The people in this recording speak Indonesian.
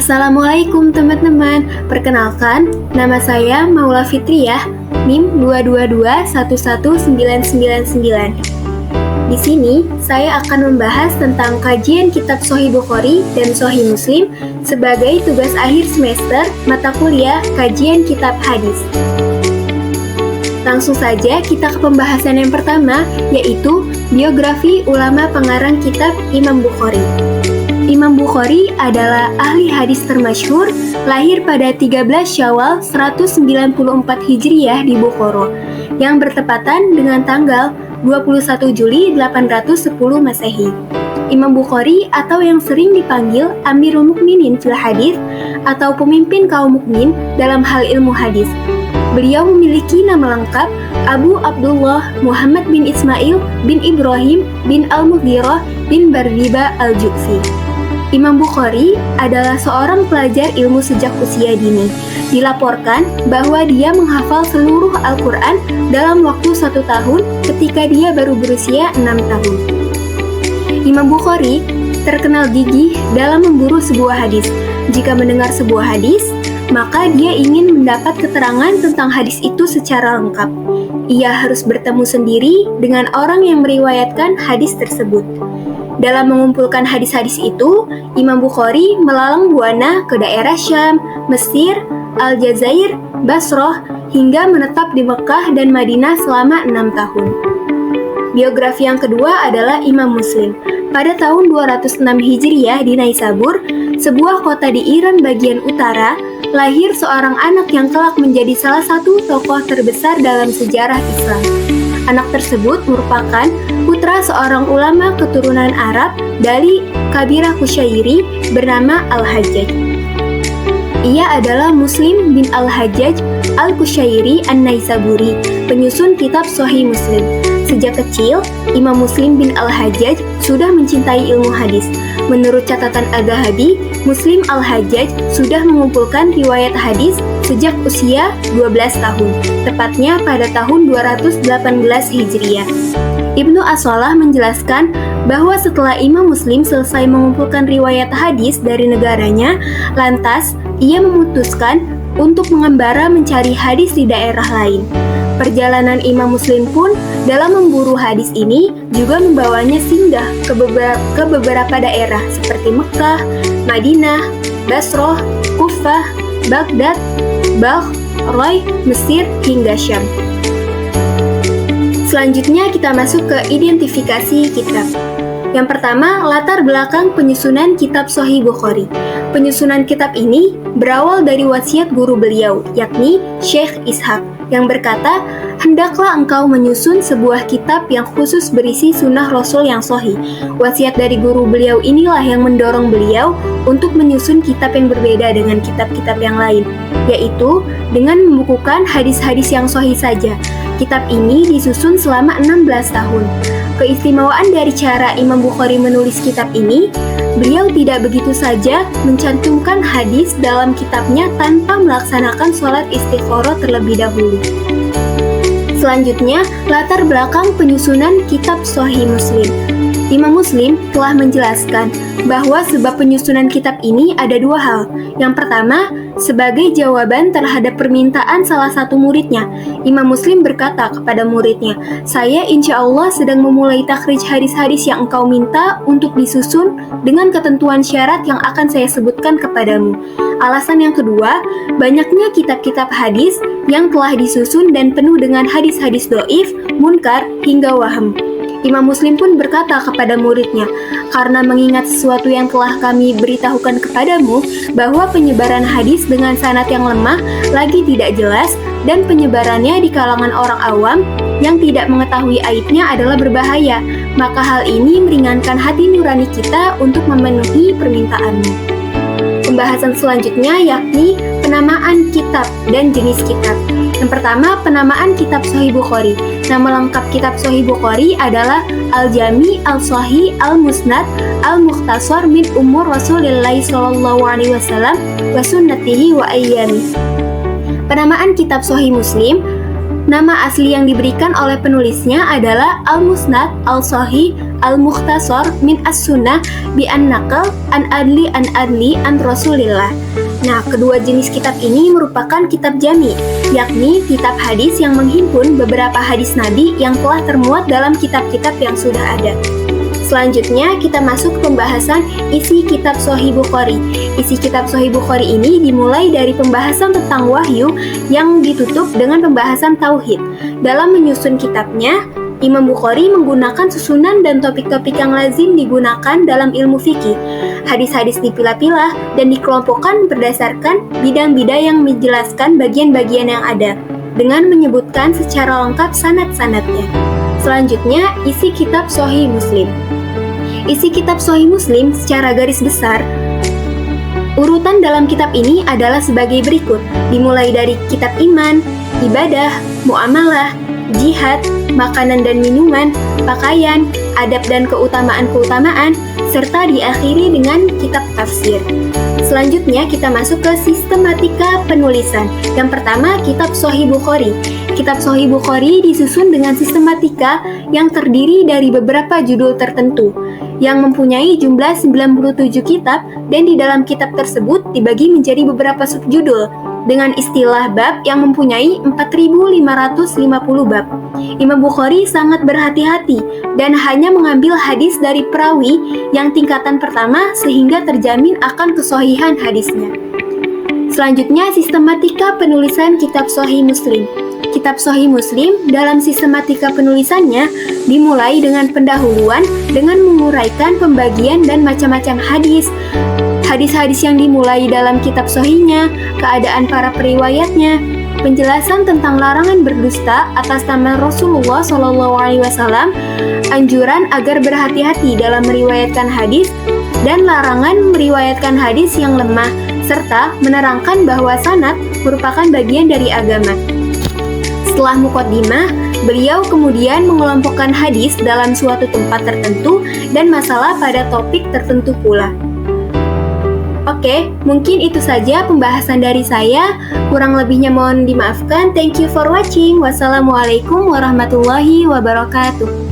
Assalamualaikum teman-teman, perkenalkan nama saya Maula Fitriyah, NIM 222-11999. Di sini saya akan membahas tentang kajian kitab Sahih Bukhari dan Sahih Muslim sebagai tugas akhir semester mata kuliah kajian kitab hadis. Langsung saja kita ke pembahasan yang pertama, yaitu biografi ulama pengarang kitab Imam Bukhari. Imam Bukhari adalah ahli hadis termasyhur, lahir pada 13 Syawal 194 Hijriah di Bukhara, yang bertepatan dengan tanggal 21 Juli 810 Masehi. Imam Bukhari atau yang sering dipanggil Amirul Mukminin fil Hadis atau pemimpin kaum mukmin dalam hal ilmu hadis. Beliau memiliki nama lengkap Abu Abdullah Muhammad bin Ismail bin Ibrahim bin Al-Mughirah bin Bardiba Al-Ju'fi. Imam Bukhari adalah seorang pelajar ilmu sejak usia dini. Dilaporkan bahwa dia menghafal seluruh Al-Quran dalam waktu 1 tahun ketika dia baru berusia 6 tahun. Imam Bukhari terkenal gigih dalam memburu sebuah hadis. Jika mendengar sebuah hadis, maka dia ingin mendapat keterangan tentang hadis itu secara lengkap. Ia harus bertemu sendiri dengan orang yang meriwayatkan hadis tersebut. Dalam mengumpulkan hadis-hadis itu, Imam Bukhari melalang buana ke daerah Syam, Mesir, Aljazair, Basrah, hingga menetap di Mekah dan Madinah selama 6 tahun. Biografi yang kedua adalah Imam Muslim. Pada tahun 206 Hijriah di Naisabur, sebuah kota di Iran bagian utara, lahir seorang anak yang kelak menjadi salah satu tokoh terbesar dalam sejarah Islam. Anak tersebut merupakan putra seorang ulama keturunan Arab dari kabilah Qusyairi bernama Al-Hajjaj. Ia adalah Muslim bin Al-Hajjaj Al-Qusyairi An-Naisaburi, penyusun kitab Sahih Muslim. Sejak kecil, Imam Muslim bin Al-Hajjaj sudah mencintai ilmu hadis. Menurut catatan Al-Zahabi, Muslim Al-Hajjaj sudah mengumpulkan riwayat hadis sejak usia 12 tahun, tepatnya pada tahun 218 Hijriah. Ibnu As-Salah menjelaskan bahwa setelah Imam Muslim selesai mengumpulkan riwayat hadis dari negaranya, lantas ia memutuskan untuk mengembara mencari hadis di daerah lain. Perjalanan Imam Muslim pun dalam memburu hadis ini juga membawanya singgah ke beberapa daerah seperti Mekah, Madinah, Basrah, Kufah, Baghdad, Balkh, Roy, Mesir, hingga Syam. Selanjutnya kita masuk ke identifikasi kitab. Yang pertama, latar belakang penyusunan kitab Sahih Bukhari. Penyusunan kitab ini berawal dari wasiat guru beliau, yakni Syekh Ishaq, yang berkata, "Hendaklah engkau menyusun sebuah kitab yang khusus berisi sunnah Rasul yang sahih." Wasiat dari guru beliau inilah yang mendorong beliau untuk menyusun kitab yang berbeda dengan kitab-kitab yang lain, yaitu dengan membukukan hadis-hadis yang sahih saja. Kitab ini disusun selama 16 tahun. Keistimewaan dari cara Imam Bukhari menulis kitab ini, beliau tidak begitu saja mencantumkan hadis dalam kitabnya tanpa melaksanakan sholat istikharah terlebih dahulu. Selanjutnya, latar belakang penyusunan kitab Sahih Muslim. Imam Muslim telah menjelaskan bahwa sebab penyusunan kitab ini ada dua hal. Yang pertama, sebagai jawaban terhadap permintaan salah satu muridnya. Imam Muslim berkata kepada muridnya, "Saya insya Allah sedang memulai takhrij hadis-hadis yang engkau minta untuk disusun dengan ketentuan syarat yang akan saya sebutkan kepadamu." Alasan yang kedua, banyaknya kitab-kitab hadis yang telah disusun dan penuh dengan hadis-hadis do'if, munkar, hingga waham. Imam Muslim pun berkata kepada muridnya, "Karena mengingat sesuatu yang telah kami beritahukan kepadamu, bahwa penyebaran hadis dengan sanad yang lemah lagi tidak jelas, dan penyebarannya di kalangan orang awam yang tidak mengetahui aibnya adalah berbahaya, maka hal ini meringankan hati nurani kita untuk memenuhi permintaanmu." Pembahasan selanjutnya yakni penamaan kitab dan jenis kitab. Yang pertama, penamaan kitab Sahih Bukhari. Nama lengkap kitab Sahih Bukhari adalah Al-Jami, Al-Sahih, Al-Musnad, Al-Mukhtasar min Umur Rasulillah sallallahu alaihi wasallam wa sunnatihi wa ayyami. Penamaan kitab Sahih Muslim, nama asli yang diberikan oleh penulisnya adalah Al-Musnad, Al-Sahih, Al-Mukhtasar min As-Sunnah bi An-Naql an Adli an Rasulillah. Nah, kedua jenis kitab ini merupakan kitab jami, yakni kitab hadis yang menghimpun beberapa hadis Nabi yang telah termuat dalam kitab-kitab yang sudah ada. Selanjutnya, kita masuk ke pembahasan isi kitab Sahih Bukhari. Isi kitab Sahih Bukhari ini dimulai dari pembahasan tentang wahyu yang ditutup dengan pembahasan tauhid. Dalam menyusun kitabnya, Imam Bukhari menggunakan susunan dan topik-topik yang lazim digunakan dalam ilmu fikih. Hadis-hadis dipilah-pilah dan dikelompokkan berdasarkan bidang-bidang yang menjelaskan bagian-bagian yang ada, dengan menyebutkan secara lengkap sanad-sanadnya. Selanjutnya, isi kitab Sahih Muslim. Isi kitab Sahih Muslim secara garis besar, urutan dalam kitab ini adalah sebagai berikut, dimulai dari kitab iman, ibadah, muamalah, jihad, makanan dan minuman, pakaian, adab dan keutamaan-keutamaan, serta diakhiri dengan kitab tafsir. Selanjutnya kita masuk ke sistematika penulisan. Yang pertama, kitab Sahih Bukhari. Kitab Sahih Bukhari disusun dengan sistematika yang terdiri dari beberapa judul tertentu, yang mempunyai jumlah 97 kitab, dan di dalam kitab tersebut dibagi menjadi beberapa subjudul, dengan istilah bab yang mempunyai 4.550 bab. Imam Bukhari sangat berhati-hati dan hanya mengambil hadis dari perawi yang tingkatan pertama sehingga terjamin akan kesohihan hadisnya. Selanjutnya, sistematika penulisan kitab Sahih Muslim. Kitab Sahih Muslim dalam sistematika penulisannya dimulai dengan pendahuluan dengan menguraikan pembagian dan macam-macam hadis. Hadis-hadis yang dimulai dalam kitab Sahihnya, keadaan para periwayatnya, penjelasan tentang larangan berdusta atas nama Rasulullah SAW, anjuran agar berhati-hati dalam meriwayatkan hadis, dan larangan meriwayatkan hadis yang lemah, serta menerangkan bahwa sanad merupakan bagian dari agama. Setelah muqaddimah, beliau kemudian mengelompokkan hadis dalam suatu tempat tertentu dan masalah pada topik tertentu pula. Oke, mungkin itu saja pembahasan dari saya. Kurang lebihnya mohon dimaafkan. Thank you for watching. Wassalamualaikum warahmatullahi wabarakatuh.